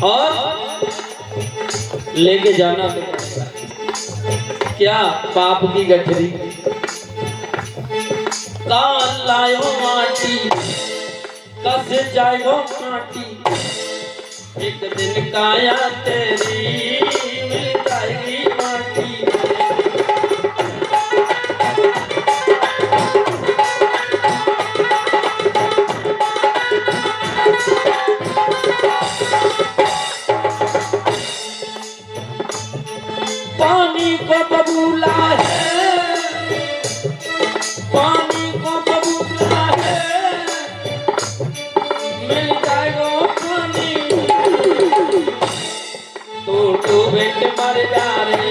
और लेके जाना तो क्या पाप की गठरी काल लायो माटी कस जायो माटी एक दिन काया तेरी मिल जाएगी माटी पानी को बबूला है पानी को बबूला है मिल जाएगा पानी तो डूबे के मर जा रे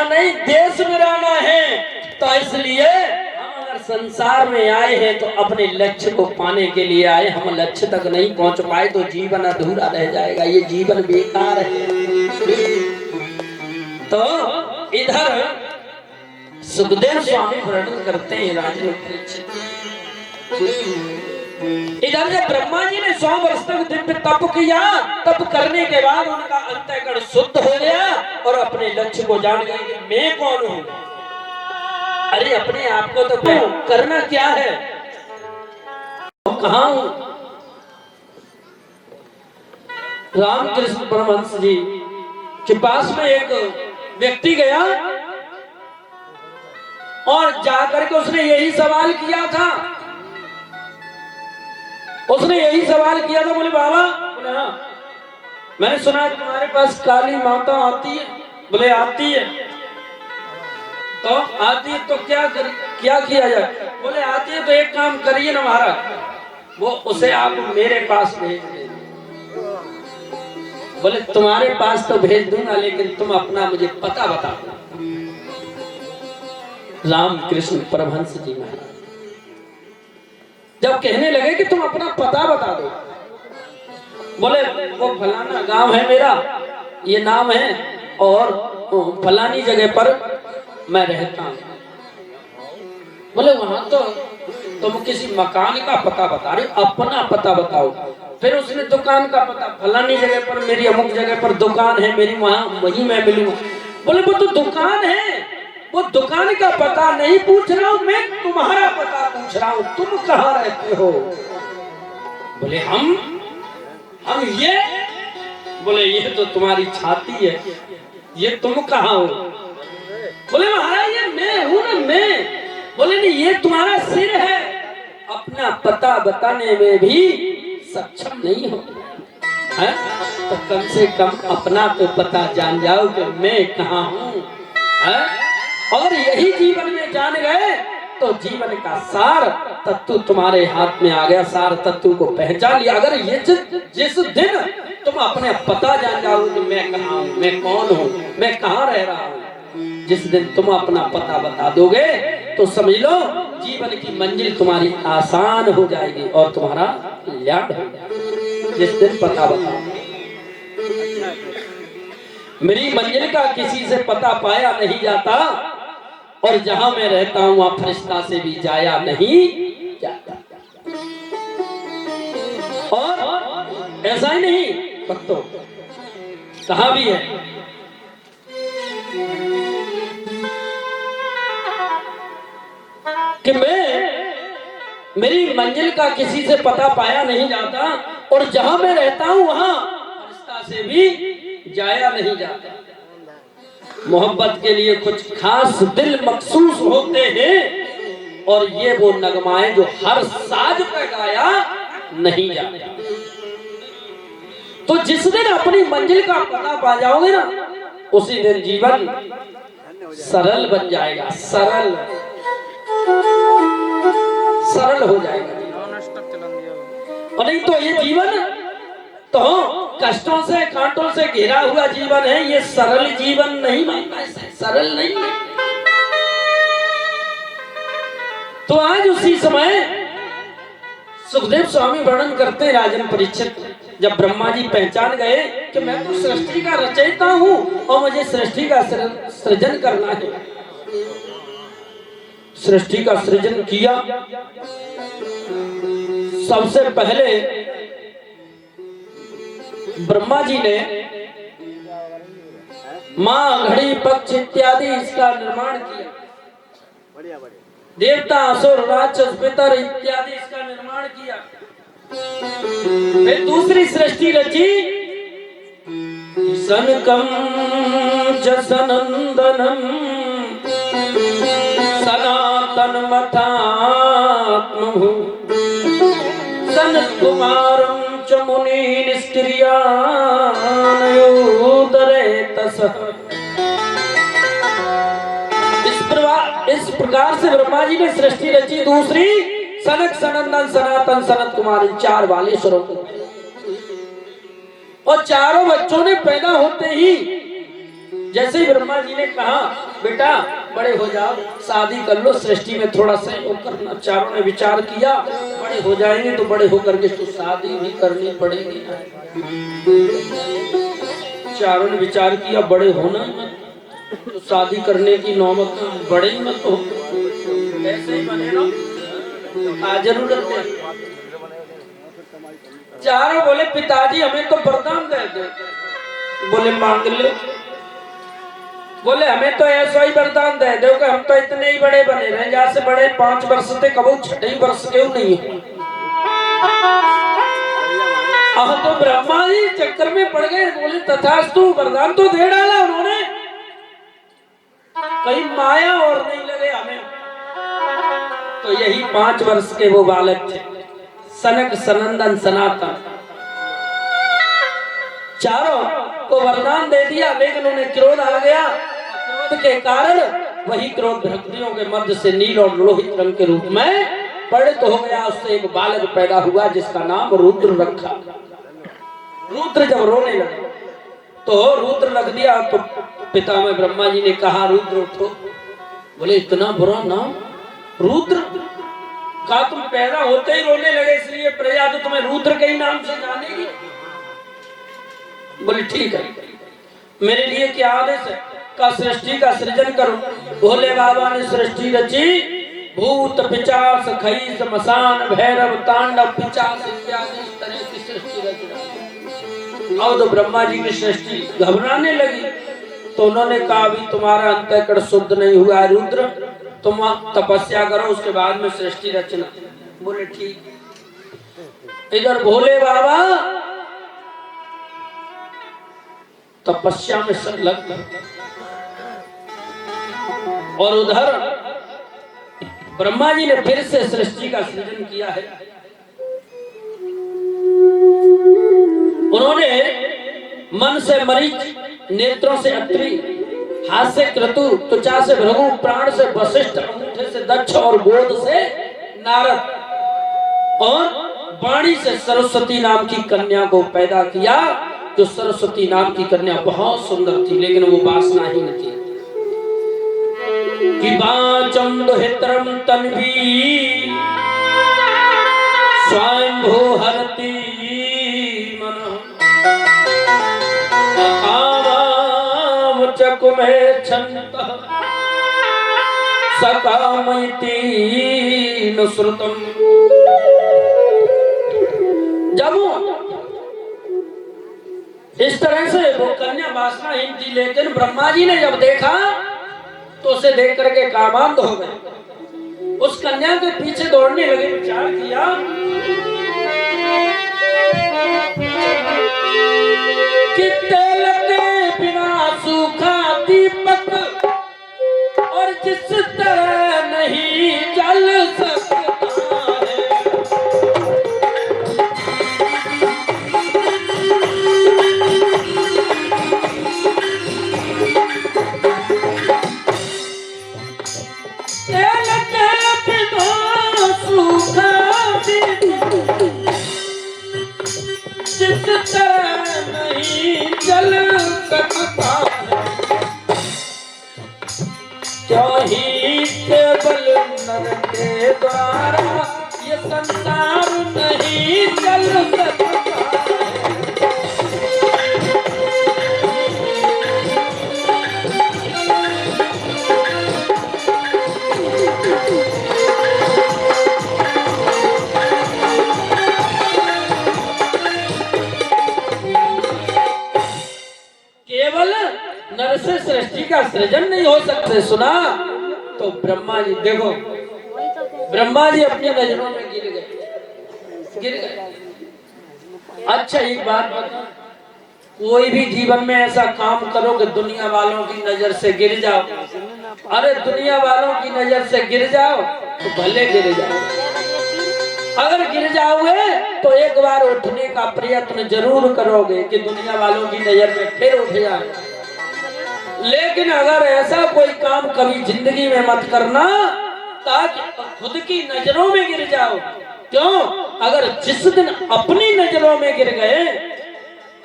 नहीं देश में रहना है तो इसलिए हम अगर संसार में आए हैं तो अपने लक्ष्य को पाने के लिए आए। हम लक्ष्य तक नहीं पहुंच पाए तो जीवन अधूरा रह जाएगा, ये जीवन बेकार है। तो इधर सुखदेव स्वामी वर्णन करते हैं राजन इधर जब ब्रह्मा जी ने 100 वर्ष तक दिव्य तप किया, तप करने के बाद उनका अंतःकरण शुद्ध हो गया और अपने लक्ष्य को जान गए कि मैं कौन हूं। अरे अपने आप को तो करना क्या है, कहां हूं। रामकृष्ण परमहंस जी के पास में एक व्यक्ति गया और जाकर के उसने यही सवाल किया था। उसने यही सवाल किया था, बोले बाबा, बोले हाँ, मैंने सुना है तुम्हारे पास काली माता आती है। बोले आती है। तो आती है तो क्या किया जाए। बोले आती है तो एक काम करिए ना महाराज, वो उसे आप मेरे पास भेज दे। बोले तुम्हारे पास तो भेज दूंगा लेकिन तुम अपना मुझे पता बता दो। रामकृष्ण परमहंस जी महाराज जब कहने लगे कि तुम अपना पता बता दो, बोले वो फलाना गांव है मेरा, ये नाम है और फलानी जगह पर मैं रहता हूं। बोले वहां तो तुम किसी मकान का पता बता रहे, अपना पता बताओ। फिर उसने दुकान का पता, फलानी जगह पर मेरी अमुक जगह पर दुकान है मेरी, वहीं मैं मिलूंगा। बोले वो तो दुकान है, वो दुकान का पता नहीं पूछ रहा हूं मैं, तुम्हारा पता पूछ रहा हूं, तुम कहां रहते हो। बोले हम ये। बोले ये तो तुम्हारी छाती है, ये तुम कहां हो। बोले महाराज ये मैं हूं ना, मैं। बोले नहीं ये तुम्हारा सिर है, अपना पता बताने में भी सक्षम नहीं हो है? तो कम से कम अपना तो पता जान जाओ कि मैं कहां हूं है? और यही जीवन में जान गए तो जीवन का सार तत्व तुम्हारे हाथ में आ गया। सार तत्व को पहचान लिया। अगर ये जिस दिन तुम अपने पता जान जाओगे कि मैं कहां हूं, मैं कौन हूं, मैं कहां रह रहा हूं, जिस दिन तुम अपना पता बता दोगे तो समझ लो जीवन की मंजिल तुम्हारी आसान हो जाएगी और तुम्हारा कल्याण हो जाएगा। जिस दिन पता बताओगे। मेरी मंजिल का किसी से पता पाया नहीं जाता और जहां मैं रहता हूं वहां फरिश्ता से भी जाया नहीं जाता। और ऐसा ही नहीं भक्तों, कहा भी है कि मेरी मंजिल का किसी से पता पाया नहीं जाता और जहां मैं रहता हूं वहां फरिश्ता से भी जाया नहीं जाता। मोहब्बत के लिए कुछ खास दिल मखसूस होते हैं और ये वो नगमाएं जो हर साज पे गाया नहीं जाता। तो जिस दिन अपनी मंजिल का पता पा जाओगे ना, उसी दिन जीवन सरल बन जाएगा, सरल हो जाएगा। और नहीं तो ये जीवन तो कष्टों से कांटों से घिरा हुआ जीवन है, ये सरल जीवन नहीं मानता, सरल नहीं है। तो आज उसी समय सुखदेव स्वामी वर्णन करते राजन परीक्षित, जब ब्रह्मा जी पहचान गए कि मैं तो सृष्टि का रचयिता हूं और मुझे सृष्टि का सृजन करना है। सृष्टि का सृजन किया। सबसे पहले ब्रह्मा जी ने मां, घड़ी, पक्ष इत्यादि इसका निर्माण किया। देवता, असुर, राक्षस, पितर इत्यादि इसका निर्माण किया। फिर दूसरी सृष्टि रची। सनकम च सनंदनम सनातन मथात्मभू सनत कुमारम च मुनि निष्क्रियानयोदरे तसः। इस प्रकार से ब्रह्मा जी ने सृष्टि रची। दूसरी सनक, सनंदन, सनातन, सनत कुमार, चार बालेश्वरों को। और चारों बच्चों ने पैदा होते ही जैसे ही ब्रह्मा जी ने कहा बेटा बड़े हो जाओ, शादी कर लो, सृष्टि में थोड़ा सहयोग करना। चारों ने विचार किया बड़े हो जाएंगे तो बड़े होकर के तो शादी भी करनी पड़ेगी। चारों ने विचार किया बड़े होना ही मत, तो शादी करने की नौबत बड़े ही मत हो, ऐसे ही बने ना, आज जरूरत है। चारों बोले पिताजी हमें तो वरदान दे दो। बोले मांग लो। बोले हमें तो ऐसा ही वरदान दे दो कि हम तो इतने ही बड़े बने रहे, जहाँ से बड़े 5 वर्ष से कबू 6 वर्ष क्यों नहीं है। तो ब्रह्मा जी चक्कर में पड़ गए। बोले तथास्तु, वरदान तो दे डाला उन्होंने, कहीं माया और नहीं लगे हमें। तो यही 5 वर्ष के वो बालक थे, सनक, सनंदन, सनातन। चारों को वरदान दे दिया, लेकिन उन्हें क्रोध आ गया। क्रोध के कारण वही क्रोध भक्तियों के मध्य से नील और लोहित रंग के रूप में परिणत हो गया। उससे एक बालक पैदा हुआ जिसका नाम रुद्र रखा। रुद्र जब रोने लगा तो रुद्र रख दिया। तो पितामह ब्रह्मा जी ने कहा रुद्र उठो। बोले इतना बुरा नाम रुद्र का, तुम पैदा होते ही रोने लगे इसलिए प्रजा तो तुम्हें रुद्र के ही नाम से जानेगी। बोले ठीक है, मेरे लिए क्या आदेश है? का सृष्टि का सृजन करो। भोले बाबा ने सृष्टि रची। भूत, पिशाच, खई, श्मशान, भैरव, तांडव, पिशाच इत्यादि इस तरह की सृष्टि रचना। अब तो ब्रह्मा जी की सृष्टि घबराने लगी। तो उन्होंने कहा अभी तुम्हारा अंतःकरण शुद्ध नहीं हुआ है रुद्र, तुम तपस्या करो, उसके बाद में सृष्टि रचना। बोले ठीक। इधर भोले बाबा तपस्या में संलग्न और उधर ब्रह्मा जी ने फिर से सृष्टि का सृजन किया है। उन्होंने मन से मरीच, नेत्रों से अत्रि, हाथ से क्रतु, त्वचा से भृगु, प्राण से वशिष्ठ, अंगूठे से दक्ष और गोद से नारद और वाणी से सरस्वती नाम की कन्या को पैदा किया। जो सरस्वती नाम की कन्या बहुत सुंदर थी, लेकिन वो वासनाहीन थी। कि वाचम दुहित्रम तन्वी स्वयंभू हरति मनः अकामाम चकुमे छन्तः सकामयति नुसृतम। जब इस तरह से वो कन्या वासनाहीन थी, लेकिन ब्रह्मा जी ने जब देखा तो उसे देख करके कामांध हो गए। उस कन्या के पीछे दौड़ने लगे। विचार किया कि तेल के बिना सूखा दीपक और जिस तरह नहीं जल सकता है, तेल के बिना सूखा दीपक जिस तरह नहीं जल सकता है, क्यों ही केवल नर के द्वारा ये संसार नहीं चल सकता है। केवल नर से सृष्टि का सृजन नहीं हो सकते। सुना तो ब्रह्मा जी देखो, ब्रह्मा जी अपनी नजरों में गिर गए। अच्छा एक बात बता, कोई भी जीवन में ऐसा काम करो कि दुनिया वालों की नजर से गिर जाओ। अरे दुनिया वालों की नजर से गिर जाओ तो भले गिर जाओ, अगर गिर जाओगे तो एक बार उठने का प्रयत्न जरूर करोगे कि दुनिया वालों की नजर में फिर उठ जाए। लेकिन अगर ऐसा कोई काम कभी जिंदगी में मत करना ताकि खुद की नजरों में गिर जाओ। क्यों? अगर जिस दिन अपनी नजरों में गिर गए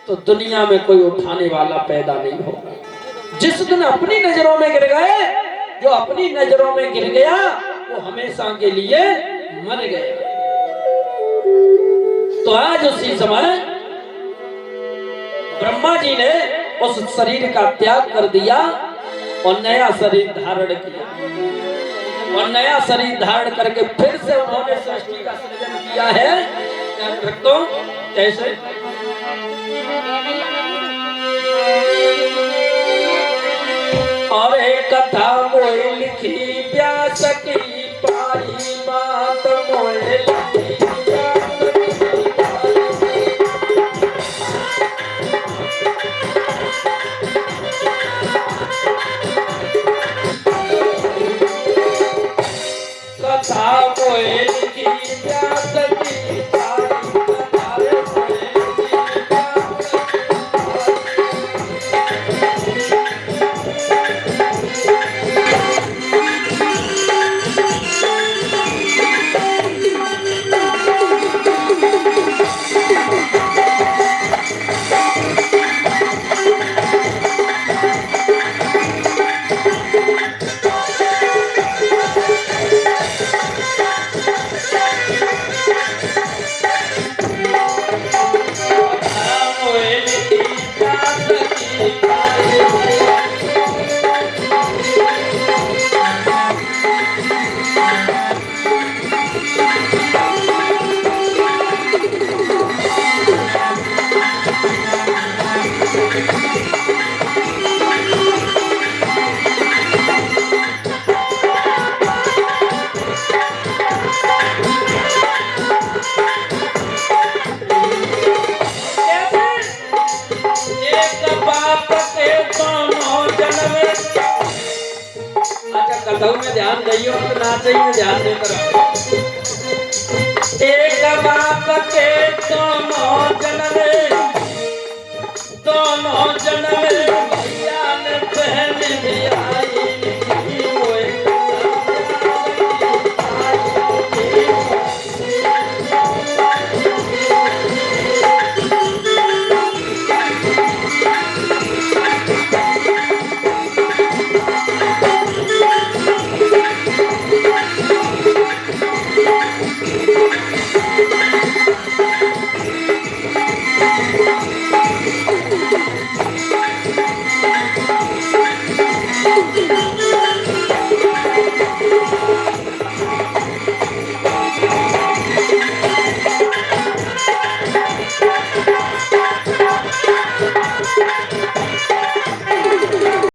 तो दुनिया में कोई उठाने वाला पैदा नहीं होगा। जिस दिन अपनी नजरों में गिर गए, जो अपनी नजरों में गिर गया वो हमेशा के लिए मर गया। तो आज उसी समय ब्रह्मा जी ने उस शरीर का त्याग कर दिया और नया शरीर धारण किया, और नया शरीर धारण करके फिर से उन्होंने सृष्टि का सृजन किया है। ध्यान रखो कैसे? और एक कथा मोए लिखी व्यास की पाई बात मोए लिखी कथाओं में ध्यान दइयो तो नाचे में ध्यान देकर। एक बाप के दोनों जन्मे भैया